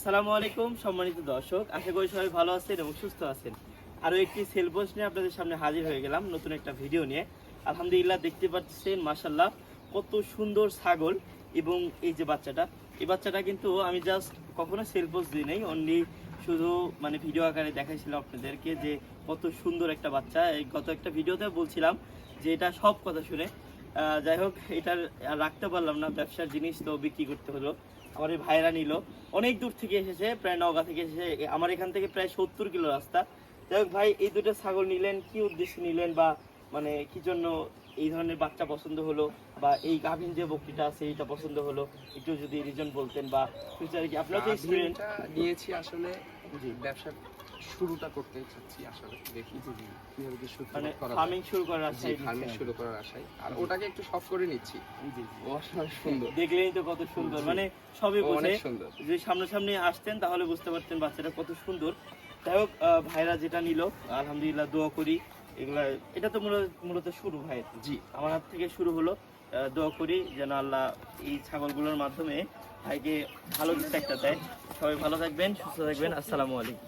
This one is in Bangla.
আসসালামু আলাইকুম সম্মানিত দর্শক, আশা করি সবাই ভালো আছেন এবং সুস্থ আছেন। আরও একটি সেল পোস্ট নিয়ে আপনাদের সামনে হাজির হয়ে গেলাম নতুন একটা ভিডিও নিয়ে। আলহামদুলিল্লাহ, দেখতে পাচ্ছেন মাশাআল্লাহ কত সুন্দর ছাগল। এবং এই যে এই বাচ্চাটা কিন্তু আমি জাস্ট কখনো সেল পোস্ট দিই নাই, অনলি শুধু মানে ভিডিও আকারে দেখাইছিলাম আপনাদেরকে যে কত সুন্দর একটা বাচ্চা। এই গত একটা ভিডিওতে বলছিলাম যে এটা সব কথা শুনে যাই হোক, এটার রাখতে পারলাম না, ব্যবসার জিনিস তো বিক্রি করতে হলো। আমার এই ভাইরা নিল, অনেক দূর থেকে এসেছে, প্রায় নওগাঁ থেকে এসেছে, আমার এখান থেকে প্রায় 70 কিলো রাস্তা। যাই হোক ভাই, এই দুটো ছাগল নিলেন কি উদ্দেশ্যে নিলেন, বা মানে কি জন্য এই ধরনের বাচ্চা পছন্দ হলো, বা এই গাভীন যে বকরিটা আছে এইটা পছন্দ হলো, একটু যদি রিজন বলতেন, বা ফিউচারে কি আপনার যে স্টুডেন্ট নিয়েছি আসলে ব্যবসা শুরুটা করতে চাচ্ছি, আসলে দেখি কিভাবে কি শুরু মানে করা ফার্মিং শুরু করার আশায় ফার্মিং শুরু করার আশায়, আর ওটাকে একটু শখ করে নিচ্ছি। ও আসলে সুন্দর, দেখলেই তো কত সুন্দর, মানে সবই বোঝে। অনেক সুন্দর। যদি সামনাসামনি আসতেন তাহলে বুঝতে পারতেন বাচ্চাটা কত সুন্দর। যাই হোক, ভাইরা যেটা নিল আলহামদুলিল্লাহ, দোয়া করি। এগুলা এটা তো মূলত শুরু ভাই, জি আমার হাত থেকে শুরু হলো। দোয়া করি যেন আল্লাহ এই ছাগলগুলোর মাধ্যমে ভাইকে ভালো কিছু একটা দেয়। সবাই ভালো থাকবেন, সুস্থ থাকবেন। আসসালামু আলাইকুম।